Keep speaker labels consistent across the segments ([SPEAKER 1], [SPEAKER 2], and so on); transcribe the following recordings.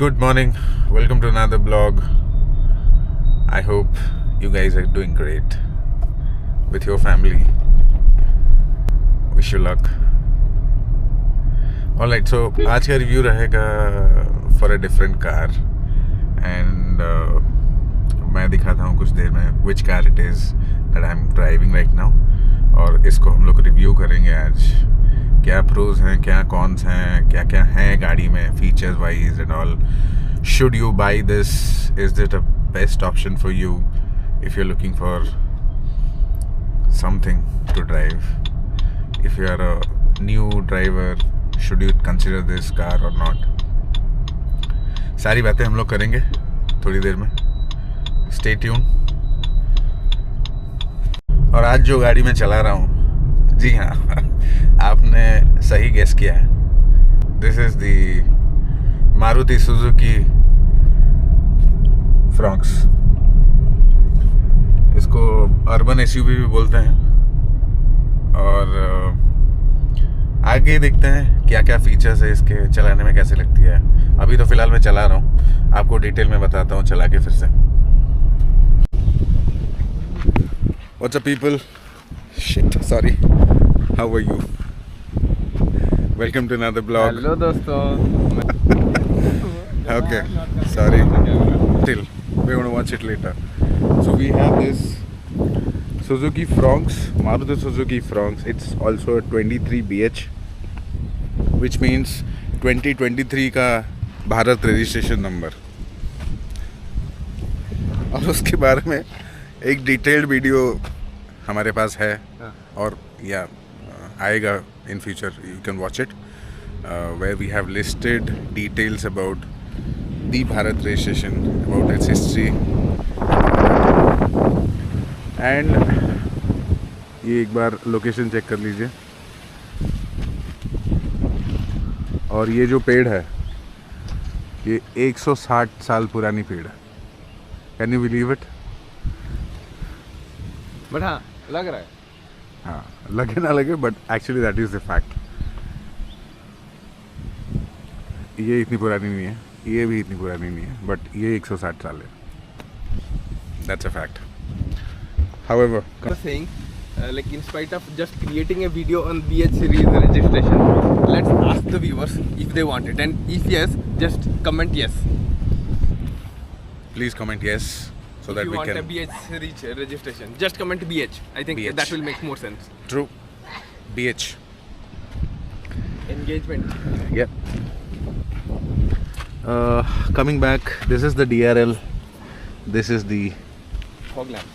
[SPEAKER 1] Good morning, welcome to another blog. I hope you guys are doing great with your family. Wish you luck. Alright, so आज का review रहेगा for a different car and मैं दिखाता हूँ कुछ देर में which car it is that I'm driving right now और इसको हम लोग रिव्यू करेंगे आज. क्या प्रोज हैं, क्या कॉन्स हैं, क्या क्या हैं गाड़ी में features wise and all. Should you buy this, is that a best option for you if you are looking for something to drive. If you are a new driver, should you consider this car or not. सारी बातें हम लोग करेंगे थोड़ी देर में. Stay tuned. और आज जो गाड़ी में चला रहा हूँ, जी हाँ, आपने सही गेस किया है. This is the Maruti Suzuki Fronx. इसको अर्बन एसयूवी भी बोलते हैं. और आगे देखते हैं क्या क्या फीचर्स है इसके, चलाने में कैसे लगती है. अभी तो फिलहाल मैं चला रहा हूँ, आपको डिटेल में बताता हूँ चला के फिर से. What's up people. Shit, sorry. How are you? Welcome to another vlog.
[SPEAKER 2] Hello दोस्तों.
[SPEAKER 1] Okay, sorry. Still, we're going to watch it later. So we have this Suzuki Fronx, Maruti Suzuki Fronx. It's also a 23BH, which means 2023 का Bharat registration number. और उसके बारे में एक detailed video हमारे पास है और या आएगा in future. You can watch it where we have listed details about the Bharat registration, about its history. And ये एक बार लोकेशन चेक कर लीजिए. और ये जो पेड़ है ये 160 साल पुरानी पेड़ है. Can you believe it?
[SPEAKER 2] But हाँ, लग रहा है.
[SPEAKER 1] हाँ, लगे ना लगे, but actually that is the fact. ये इतनी पुरानी नहीं है, ये भी इतनी पुरानी नहीं है, बट ये 160 साल है. That's a fact. However,
[SPEAKER 2] saying like in spite of just creating a video on BH series registration, let's ask the viewers if they want it, and if yes, just comment yes.
[SPEAKER 1] please comment yes so
[SPEAKER 2] if
[SPEAKER 1] that
[SPEAKER 2] you
[SPEAKER 1] we
[SPEAKER 2] want
[SPEAKER 1] can
[SPEAKER 2] a BH series registration, just comment BH. I think
[SPEAKER 1] BH.
[SPEAKER 2] that will make more sense.
[SPEAKER 1] True. BH.
[SPEAKER 2] Engagement.
[SPEAKER 1] Yep. Coming back, this is the DRL. This is the
[SPEAKER 2] Fog lamp.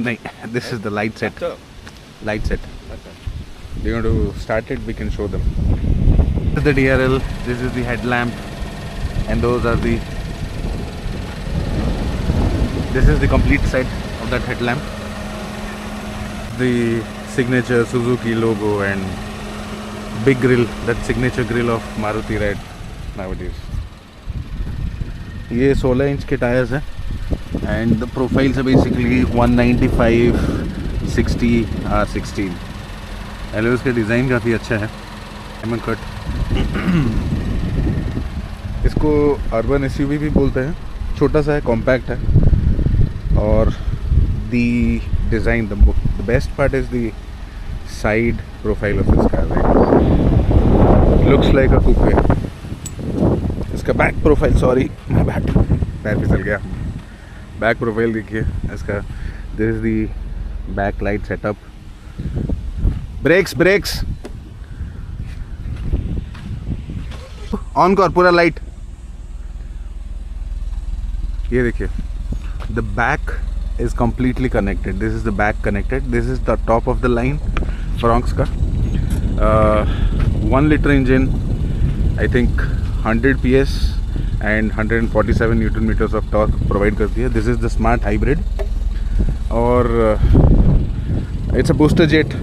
[SPEAKER 1] no, this is the light set.
[SPEAKER 2] So,
[SPEAKER 1] Light set.
[SPEAKER 2] okay.
[SPEAKER 1] Do you want to start it? We can show them. This is the DRL. This is the headlamp, and those are the. This is the complete set of that headlamp. The signature Suzuki logo and big grill, that signature grill of Maruti right nowadays. ये 16 inch के tyres हैं and the profiles are basically 195, 60, R16. Yellow इसका design काफ़ी अच्छा है. Diamond cut. इसको urban SUV भी बोलते हैं. छोटा सा है, कॉम्पैक्ट है. और the design, the best part is the side profile of this car. Right? Looks like a coupe. इसका बैक प्रोफाइल, सॉरी मैं बैक पैर फिसल गया. बैक प्रोफाइल देखिए इसका. This is the back light setup. Breaks on कर, पूरा light. ये देखिए, the back is completely connected. This is the back connected. This is the top of the line Fronx का 1 liter engine, I think 100 PS and 147 Newton meters of torque provide करती है. This is the smart hybrid और it's a booster jet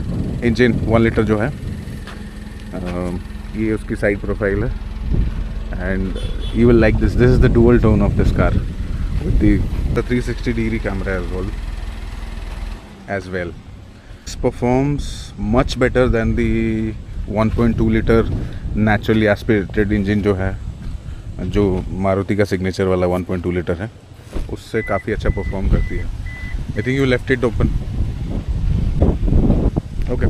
[SPEAKER 1] engine 1 liter जो है. ये उसकी side profile है and you will like this. This is the dual tone of this car with the 360 degree camera as well. This performs much better than the 1.2 liter naturally aspirated engine जो है. जो मारुति का signature वाला 1.2 litre है उससे काफ़ी अच्छा perform करती है. I think you left it open. Okay.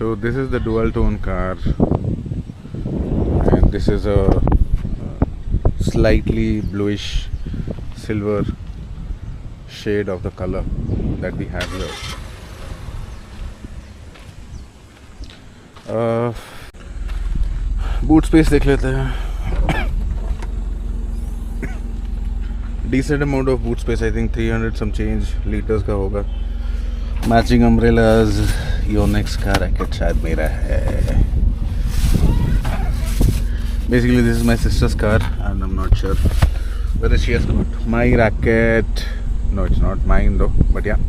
[SPEAKER 1] So this is the dual tone car, and this is a slightly bluish silver shade of the color that we have here. Boot space देख लेते हैं. Decent amount of boot space. I think 300 some change liters का होगा. Matching umbrellas. Yonex का racket शायद मेरा है. Basically this is my sister's car and I'm not sure whether she has got my racket. No, it's not mine though, but yeah,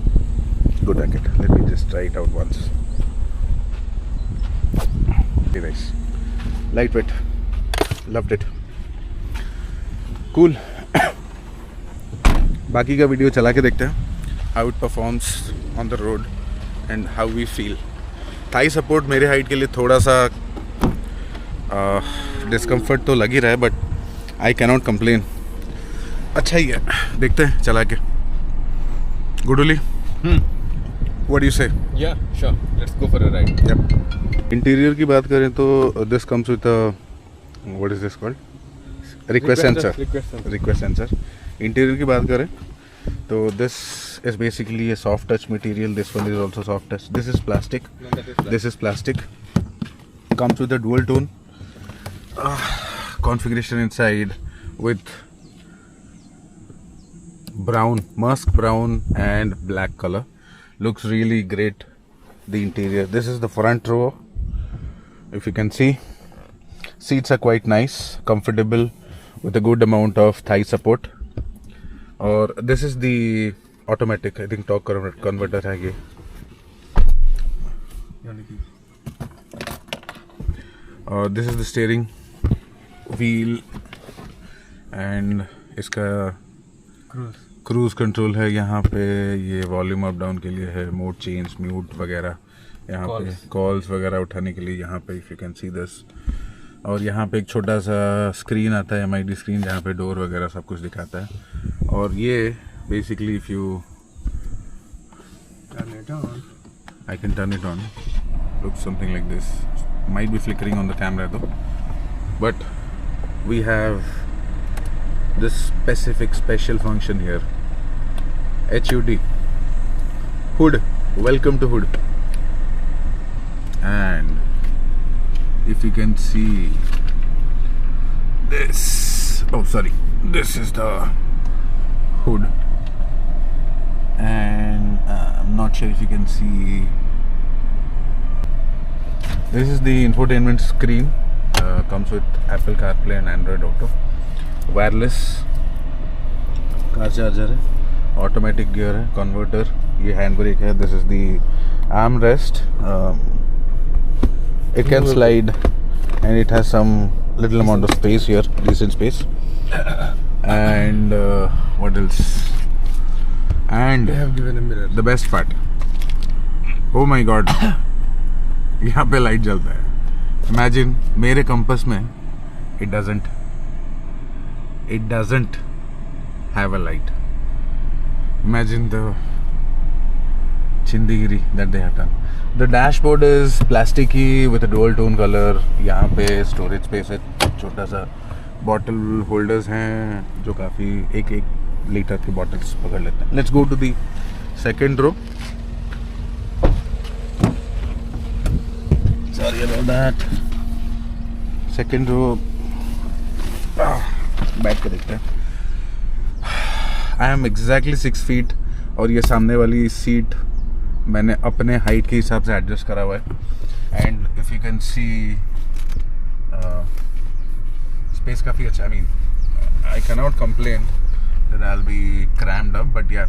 [SPEAKER 1] good racket. Let me just try it out once. Very nice. Lightweight. Loved it. Cool. बाकी का video चला के देखते हैं. How it performs on the road and how we feel. Thai support मेरे height के लिए थोड़ा सा डिस्कम्फर्ट तो लग ही रहा है, बट आई कैनॉट कंप्लेन. अच्छा ही है. देखते हैं चला के. गुडुली, व्हाट यू से?
[SPEAKER 2] Yeah, sure. Let's go for a ride.
[SPEAKER 1] Yep. Interior की बात करें तो this comes with what is this called? Request sensor. Request sensor. Interior की बात करें तो this is basically a soft touch material. This one is also soft touch. This is plastic.
[SPEAKER 2] No, that is plastic.
[SPEAKER 1] This is plastic. Comes with a dual tone configuration inside with brown, musk brown and black color. Looks really great. The interior. This is the front row. If you can see, seats are quite nice, comfortable with a good amount of thigh support. और this is the automatic, I think torque converter है ये. और this is the steering wheel and इसका cruise control है यहाँ पे. ये volume up down के लिए है, मोड चेंज, म्यूट वगैरह यहाँ पे, कॉल्स वगैरह उठाने के लिए यहाँ पे. If you can see this. और यहाँ पे एक छोटा सा स्क्रीन आता है, MID स्क्रीन, जहाँ पे डोर वगैरह सब कुछ दिखाता है. और ये basically if you
[SPEAKER 2] Turn it on.
[SPEAKER 1] I can turn it on. Looks something like this. Might be flickering on the camera though. But we have this special function here. HUD. Hood. Welcome to Hood. And if you can see this. Oh, sorry. This is the hood. And I'm not sure if you can see. This is the infotainment screen. Comes with Apple CarPlay and Android Auto. Wireless car charger है. Automatic gear है. Converter. ये handbrake है. This is the armrest. It can slide and it has some little amount of space here. Decent space. And what else? And
[SPEAKER 2] They have given a mirror.
[SPEAKER 1] the best part. Oh my god. यहाँ पे light जलता है. Imagine मेरे compass में it doesn't have a light. Imagine the chindigiri that they have done. The dashboard is plasticky with a dual tone color. यहाँ पे storage space है, छोटा सा बॉटल होल्डर्स हैं जो काफ़ी एक लीटर की बॉटल्स पकड़ लेते हैं. Let's go to the second row. Sorry about that. Second row बैठ के देखते हैं. आई एम एग्जैक्टली 6 फीट और ये सामने वाली सीट मैंने अपने हाइट के हिसाब से एडजस्ट करा हुआ है. And if you can see space काफ़ी अच्छा. I mean I can not complain that I will be crammed up, but या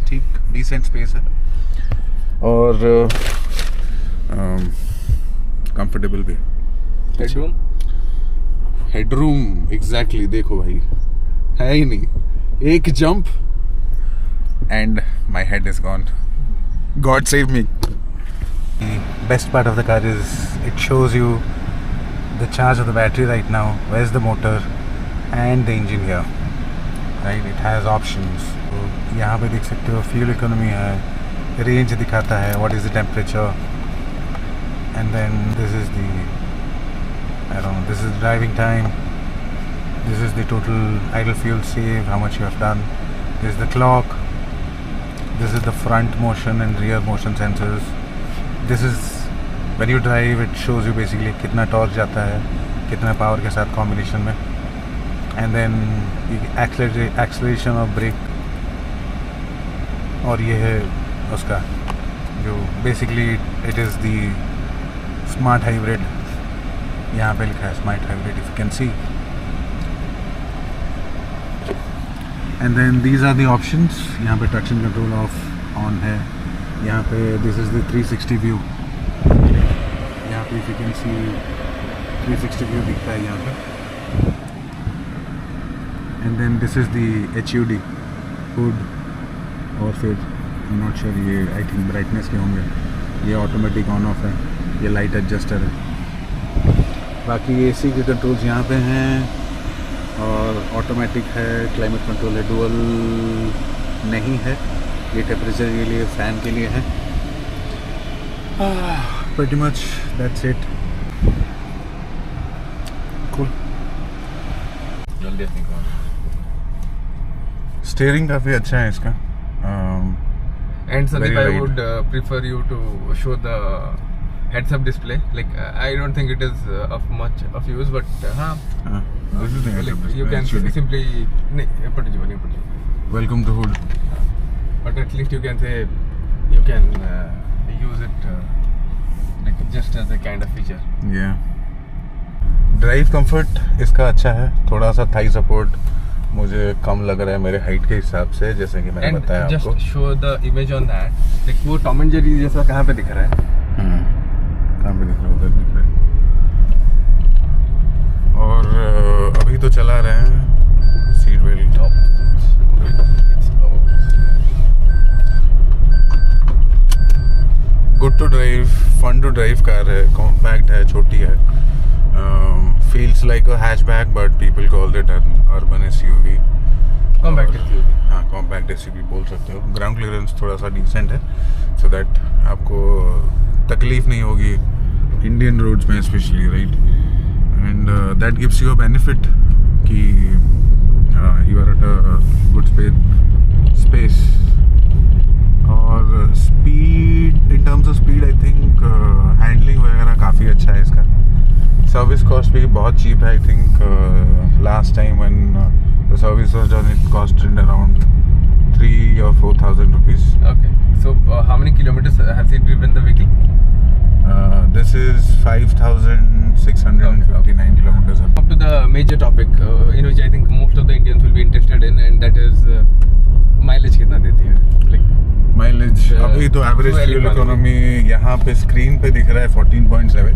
[SPEAKER 1] ठीक डिसेंट स्पेस है और कंफर्टेबल भी. हेडरूम एग्जैक्टली देखो भाई, है ही नहीं. एक jump and my head is gone. God save me. The best part of the car is it shows you the charge of the battery right now, where's the motor and the engine here, right? It has options. तो यहाँ पे देख सकते हो fuel economy है, range दिखाता है, what is the temperature, and then this is the, I don't know, this is driving time, this is the total idle fuel save, how much you have done, this is the clock, this is the front motion and rear motion sensors, this is when you drive it shows you basically कितना torque जाता है, कितना power के साथ combination में, and then acceleration of brake, और ये है उसका जो basically it is the smart hybrid, यहाँ पे लिखा है smart hybrid if you can see, and then these are the options. यहाँ पे traction control off on है, यहाँ पे this is the 360 view, यहाँ पे if you can see 360 view दिखता है यहाँ पे, and then this is the HUD hood, और फिर I'm not sure ये I think brightness के होंगे, ये ऑटोमेटिक ऑन ऑफ है, ये लाइट एडजस्टर है, बाकी AC के कंट्रोल्स यहाँ पे हैं, और ऑटोमेटिक है, क्लाइमेट कंट्रोल है, डुअल नहीं है, ये टेम्परेचर के लिए, फ़ैन के लिए है, pretty much that's it. Cool.
[SPEAKER 2] जल्दी अपनी
[SPEAKER 1] स्टीयरिंग काफ़ी अच्छा है इसका,
[SPEAKER 2] and Sandeep,
[SPEAKER 1] very
[SPEAKER 2] I
[SPEAKER 1] light.
[SPEAKER 2] would prefer you to show the heads-up display. Like I don't think it is of much of use, but
[SPEAKER 1] this is the heads-up
[SPEAKER 2] like,
[SPEAKER 1] display,
[SPEAKER 2] you can
[SPEAKER 1] actually.
[SPEAKER 2] simply नहीं,
[SPEAKER 1] Welcome to hood.
[SPEAKER 2] but at least you can say you can use it like just as a kind of feature.
[SPEAKER 1] Yeah. Drive comfort इसका अच्छा है, थोड़ा सा Thai support मुझे कम लग रहा है मेरे हाइट के हिसाब से, जैसे कि मैंने
[SPEAKER 2] And
[SPEAKER 1] बताया
[SPEAKER 2] just
[SPEAKER 1] आपको।
[SPEAKER 2] show the image on that. Like वो Tom and Jerry जैसा कहाँ पे दिख रहा है?
[SPEAKER 1] कहाँ पे दिख रहा है? उधर दिख रहा है। और अभी तो चला रहे हैं seat belt. Good to drive, fun to drive car है, कॉम्पैक्ट है, छोटी है, feels like a hatchback but people call it an urban SUV,
[SPEAKER 2] Compact SUV.
[SPEAKER 1] हाँ कॉम्पैक्ट SUV बोल सकते हो। ग्राउंड क्लियरेंस थोड़ा सा डिसेंट है, सो दैट आपको तकलीफ नहीं होगी इंडियन रोड्स में specially, right, and that gives you a benefit कि you are at a good space, और speed, in terms of speed I think handling वगैरह काफ़ी अच्छा है इसका, सर्विस कॉस्ट भी बहुत चीप है, I think last time when the service was done it costed around 3,000 or 4,000 rupees.
[SPEAKER 2] Okay. So how many kilometers has he driven the vehicle?
[SPEAKER 1] This is 5,659 kilometers.
[SPEAKER 2] Up to the major topic in which I think most of the Indians will be interested in, and that is mileage कितना देती है? Like
[SPEAKER 1] mileage अभी तो average
[SPEAKER 2] fuel
[SPEAKER 1] fuel
[SPEAKER 2] economy.
[SPEAKER 1] Economy यहाँ पे screen पे दिख रहा है 14.7,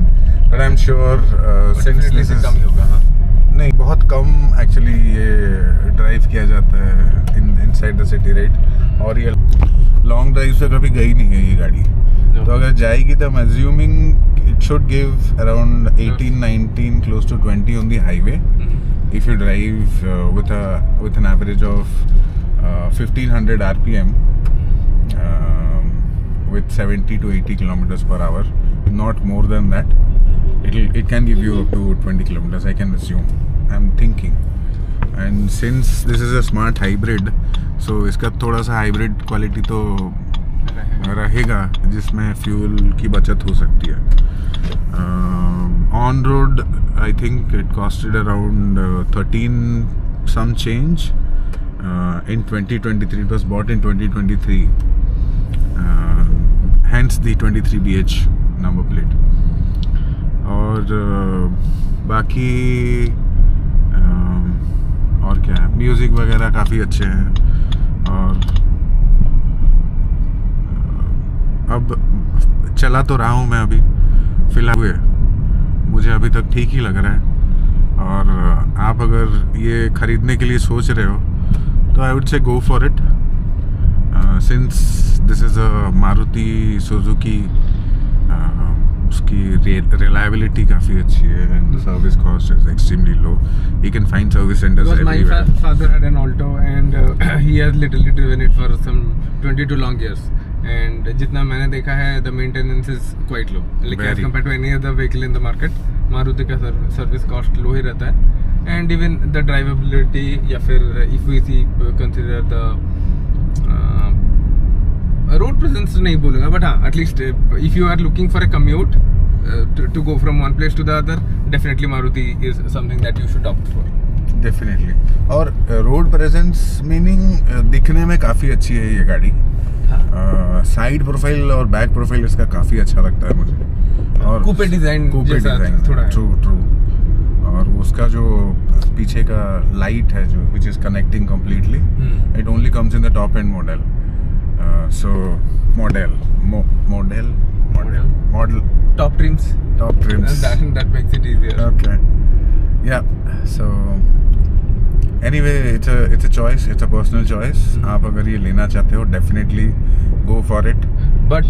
[SPEAKER 1] but I am sure since
[SPEAKER 2] definitely
[SPEAKER 1] this is
[SPEAKER 2] कम ही होगा, हाँ.
[SPEAKER 1] नहीं, बहुत कम एक्चुअली ये ड्राइव किया जाता है इनसाइड द सिटी, राइट, और ये लॉन्ग ड्राइव से कभी गई नहीं है ये गाड़ी,
[SPEAKER 2] No.
[SPEAKER 1] तो अगर जाएगी तो I am assuming it should give around 18-19 close to 20 on the highway if you drive with an average of 1500 RPM with 70 to 80 kilometers per hour, not more than that. It can give you up to 20 kilometers, I can assume, I'm thinking. And since this is a smart hybrid, so इसका थोड़ा सा hybrid quality तो रहेगा जिसमें fuel की बचत हो सकती है। On road I think it costed around 13 some change in 2023. It was bought in 2023, hence the 23BH number plate. और बाकी और क्या है, म्यूज़िक वगैरह काफ़ी अच्छे हैं, और अब चला तो रहा हूँ मैं अभी फिलहाल हुए, मुझे अभी तक ठीक ही लग रहा है। और आप अगर ये ख़रीदने के लिए सोच रहे हो तो I would say go for it, since this is a Maruti Suzuki उसकी reliability काफ़ी अच्छी है and the service cost is extremely low. He can find service centers
[SPEAKER 2] Because my
[SPEAKER 1] everywhere.
[SPEAKER 2] father had an Alto and he has literally driven it for some 22 long years. And जितना मैंने देखा है, the maintenance is quite low. Like as
[SPEAKER 1] Very.
[SPEAKER 2] compared to any other vehicle in the market, Maruti का service cost low ही रहता है. And even the drivability या फिर if we see consider the road presence नहीं बोलूँगा, but हाँ, at least if you are looking for a commute to go from one place to the other, definitely Maruti is something that you should opt for.
[SPEAKER 1] Definitely. और road presence meaning दिखने में काफ़ी अच्छी है ये गाड़ी. Side profile और back profile इसका काफ़ी अच्छा लगता है मुझे. और
[SPEAKER 2] कूपे डिजाइन जैसा थोड़ा
[SPEAKER 1] ट्रू. और उसका जो पीछे का लाइट है जो which is connecting completely, it only comes in the top and model. So model
[SPEAKER 2] top trims. And that makes it easier.
[SPEAKER 1] Okay. Yeah. So anyway, it's a choice. It's a personal choice. आप अगर ये लेना चाहते हो, definitely go for it.
[SPEAKER 2] But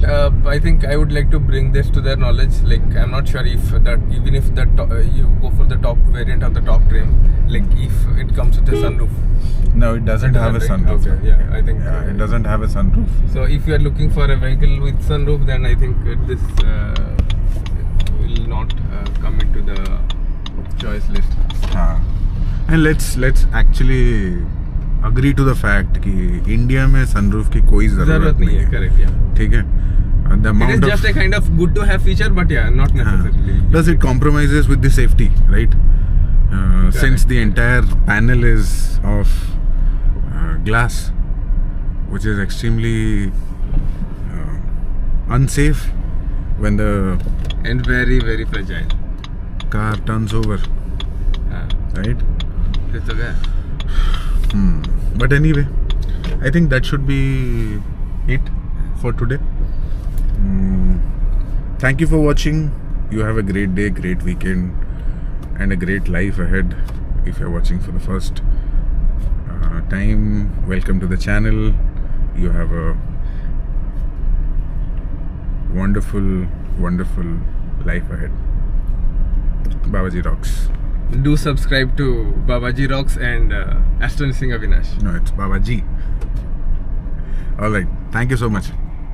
[SPEAKER 2] I think I would like to bring this to their knowledge. Like I'm not sure if that even if that you go for the top variant of the top trim, like if it comes with a sunroof.
[SPEAKER 1] No, it doesn't have a sunroof.
[SPEAKER 2] Okay, yeah, I think
[SPEAKER 1] it doesn't have a sunroof.
[SPEAKER 2] So if you are looking for a vehicle with sunroof, then I think this will not come into the choice list.
[SPEAKER 1] And let's actually agree to the fact कि India में sunroof की कोई ज़रूरत नहीं है.
[SPEAKER 2] Correct, yeah.
[SPEAKER 1] ठीक है. The amount
[SPEAKER 2] it is just a kind of good to have feature, but yeah, not necessarily.
[SPEAKER 1] Plus it compromises with the safety, right? Since the entire panel is of glass, which is extremely unsafe when the
[SPEAKER 2] and very very fragile
[SPEAKER 1] car turns over, right?
[SPEAKER 2] It's okay.
[SPEAKER 1] But anyway, I think that should be it for today. Thank you for watching. You have a great day, great weekend, and a great life ahead. If you're watching for the first time, welcome to the channel. You have a wonderful life ahead. Babaji rocks.
[SPEAKER 2] Do subscribe to Babaji Rocks and Astonishing Avinash.
[SPEAKER 1] No, it's Babaji. All right. Thank you so much.